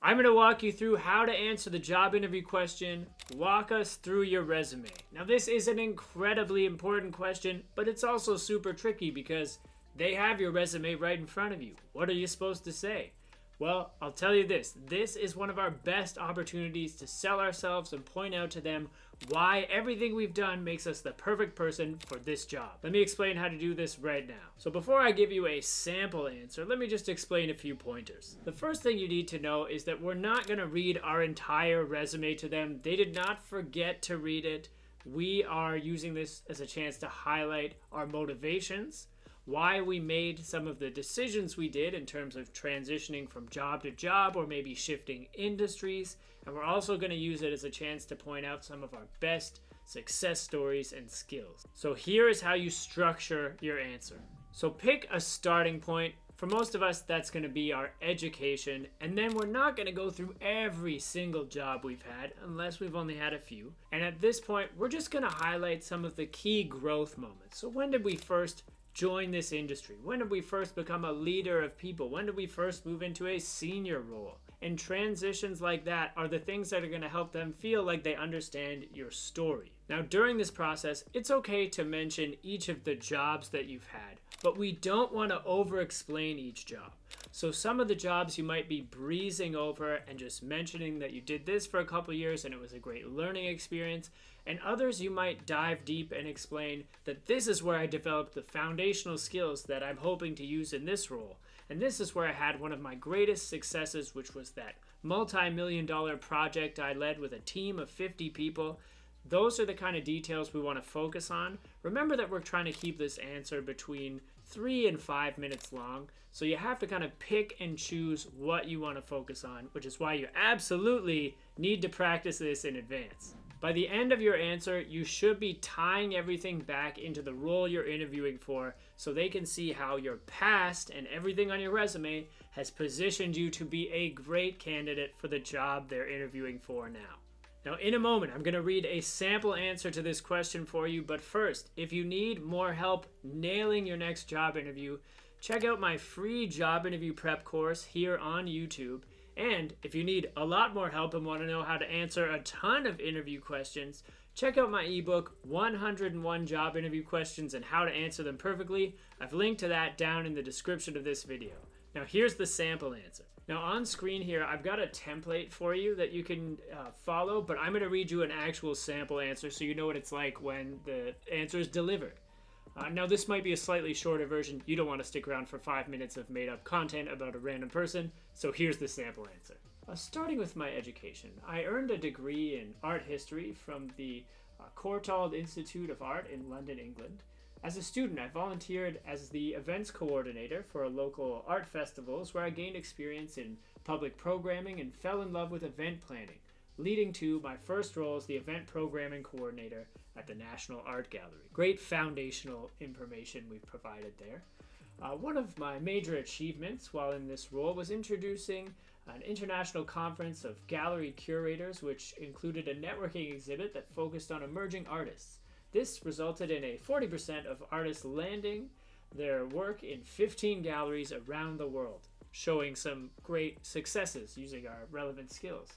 I'm going to walk you through how to answer the job interview question, walk us through your resume. Now this is an incredibly important question, but it's also super tricky because they have your resume right in front of you. What are you supposed to say? Well, I'll tell you this is one of our best opportunities to sell ourselves and point out to them why everything we've done makes us the perfect person for this job. Let me explain how to do this right now. So before I give you a sample answer, let me just explain a few pointers. The first thing you need to know is that we're not going to read our entire resume to them. They did not forget to read it. We are using this as a chance to highlight our motivations, why we made some of the decisions we did in terms of transitioning from job to job or maybe shifting industries. And we're also going to use it as a chance to point out some of our best success stories and skills. So here is how you structure your answer. So pick a starting point. For most of us, that's going to be our education. And then we're not going to go through every single job we've had unless we've only had a few. And at this point, we're just going to highlight some of the key growth moments. So when did we first join this industry? When did we first become a leader of people? When did we first move into a senior role? And transitions like that are the things that are going to help them feel like they understand your story. Now, during this process, it's okay to mention each of the jobs that you've had, but we don't want to over-explain each job. So some of the jobs you might be breezing over and just mentioning that you did this for a couple years and it was a great learning experience. And others you might dive deep and explain that this is where I developed the foundational skills that I'm hoping to use in this role. And this is where I had one of my greatest successes, which was that multi-million-dollar project I led with a team of 50 people. Those are the kind of details we want to focus on. Remember that we're trying to keep this answer between 3 and 5 minutes long. So you have to kind of pick and choose what you want to focus on, which is why you absolutely need to practice this in advance. By the end of your answer, you should be tying everything back into the role you're interviewing for so they can see how your past and everything on your resume has positioned you to be a great candidate for the job they're interviewing for now. Now, in a moment, I'm going to read a sample answer to this question for you, but first, if you need more help nailing your next job interview, check out my free job interview prep course here on YouTube. And if you need a lot more help and want to know how to answer a ton of interview questions, check out my ebook, 101 Job Interview Questions and How to Answer Them Perfectly. I've linked to that down in the description of this video. Now here's the sample answer. Now on screen here, I've got a template for you that you can follow, but I'm going to read you an actual sample answer so you know what it's like when the answer is delivered. Now this might be a slightly shorter version. You don't want to stick around for 5 minutes of made up content about a random person, so here's the sample answer. Starting with my education, I earned a degree in art history from the Courtauld Institute of Art in London, England. As a student, I volunteered as the events coordinator for local art festivals where I gained experience in public programming and fell in love with event planning, leading to my first role as the event programming coordinator at the National Art Gallery. Great foundational information we've provided there. One of my major achievements while in this role was introducing an international conference of gallery curators, which included a networking exhibit that focused on emerging artists. This resulted in a 40% of artists landing their work in 15 galleries around the world, showing some great successes using our relevant skills.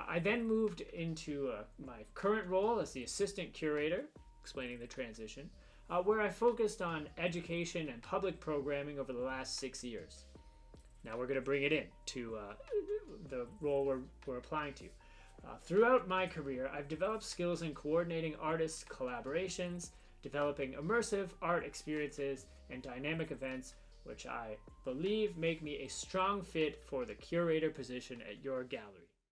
I then moved into my current role as the assistant curator, explaining the transition, where I focused on education and public programming over the last 6 years. Now we're going to bring it in to the role we're applying to. Throughout my career, I've developed skills in coordinating artists' collaborations, developing immersive art experiences, and dynamic events, which I believe make me a strong fit for the curator position at your gallery.